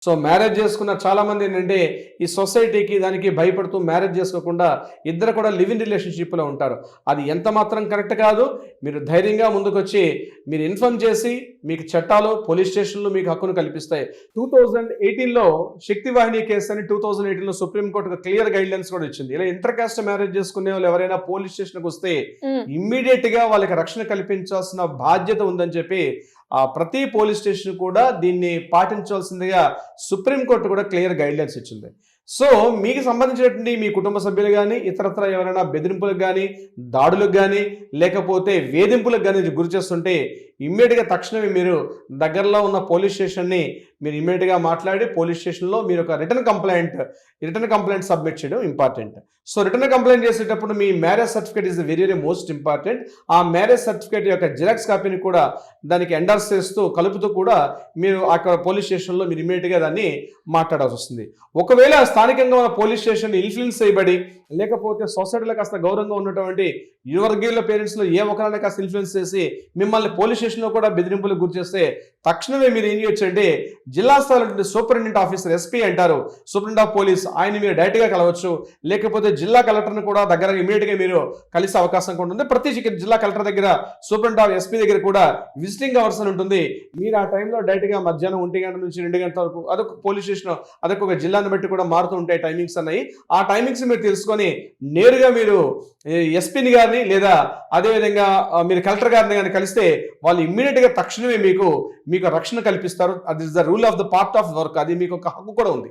So marriage చేసుకున్న చాలా మంది ఏంటంటే ఈ సొసైటీకి దానికి భయపడుతూ మ్యారేజ్ చేసుకోకుండా ఇద్దరు కూడా లివ్ ఇన్ రిలేషన్షిప్లో ఉంటారు. అది ఎంత మాత్రం కరెక్ట్ కాదు. మీరు ధైర్యంగా ముందుకొచ్చి మీరు ఇన్ఫార్మ్ చేసి మీకు చట్టాలు పోలీస్ స్టేషన్లు మీకు హక్కును కల్పిస్తాయి. 2018లో శక్తి వాహిని కేసు అని 2018లో సుప్రీంకోర్టు క్లియర్ గైడ్ లైన్స్ కూడా ఇచ్చింది. ఇలా ఇంటర్ కాస్ట్ మ్యారేజ్ చేసుకునే వాళ్ళు ఎవరైనా పోలీస్ స్టేషన్కి వస్తే ఇమ్మీడియట్ గా వాళ్ళకి రక్షణ కల్పించాల్సిన బాధ్యత ఉందని చెప్పి ప్రతి పోలీస్ స్టేషన్ కూడా దీన్ని పాటించాల్సిందిగా సుప్రీంకోర్టు కూడా క్లియర్ గైడ్ లైన్స్ ఇచ్చింది. సో మీకు సంబంధించినటువంటి మీ కుటుంబ సభ్యులు కానీ ఇతరత్ర ఎవరైనా బెదిరింపులకు కానీ దాడులకు కానీ లేకపోతే వేధింపులకు కానీ గురి చేస్తుంటే ఇమ్మీడియట్గా తక్షణమే మీరు దగ్గరలో ఉన్న పోలీస్ స్టేషన్ని మీరు ఇమ్మీడియట్గా మాట్లాడి పోలీస్ స్టేషన్లో మీరు ఒక రిటర్న్ కంప్లైంట్ సబ్మిట్ చేయడం ఇంపార్టెంట్. సో రిటర్న్ కంప్లైంట్ చేసేటప్పుడు మీ marriage certificate is very very most important. ఆ మ్యారేజ్ సర్టిఫికేట్ యొక్క జిరాక్స్ కాపీని కూడా దానికి ఎండార్స్ చేస్తూ కలుపుతూ కూడా మీరు అక్కడ పోలీస్ స్టేషన్లో మీరు ఇమ్మీడియట్గా దాన్ని మాట్లాడాల్సి వస్తుంది. ఒకవేళ స్థానికంగా ఉన్న పోలీస్ స్టేషన్ ఇన్ఫ్లుయెన్స్ చేయబడి లేకపోతే సొసైటీలో కాస్త గౌరవంగా ఉన్నటువంటి యువర్గీయుల పేరెంట్స్లో ఏ ఒకరైనా కాస్త ఇన్ఫ్లుయెన్స్ చేసి మిమ్మల్ని పోలీస్ స్టేషన్లో కూడా బెదిరింపులకు గురి చేస్తే తక్షణమే మీరు ఏం చేయొచ్చు అంటే జిల్లా స్థాయిలో సూపరింటెండెంట్ ఆఫీసర్ ఎస్పీ అంటారు, సూపరింటెండెంట్ ఆఫ్ పోలీస్, ఆయన మీరు డైరెక్ట్గా కలవచ్చు. లేకపోతే జిల్లా కలెక్టర్ని కూడా దగ్గర ఇమీడియట్గా మీరు కలిసే అవకాశం కూడా ఉంది. ప్రతి జిల్లా కలెక్టర్ దగ్గర సూపరింటెండెంట్ ఆఫ్ ఎస్పీ దగ్గర కూడా విజిటింగ్ అవర్స్ అని ఉంటుంది. మీరు ఆ టైంలో డైరెక్ట్గా మధ్యాహ్నం 1 గంట నుంచి 2 గంటల వరకు అదొక పోలీస్ స్టేషన్ అదొక ఒక జిల్లాను బట్టి కూడా మారుతూ ఉంటాయి టైమింగ్స్ అన్నాయి. ఆ టైమింగ్స్ మీరు తెలుసుకొని నేరుగా మీరు ఎస్పీని గారిని లేదా అదేవిధంగా మీరు కలెక్టర్ గారిని కానీ కలిస్తే వాళ్ళు ఇమ్మీడియట్గా తక్షణమే మీకు రక్షణ కల్పిస్తారు. అది is the rule of the part of work. అది మీకు ఒక హక్కు కూడా ఉంది.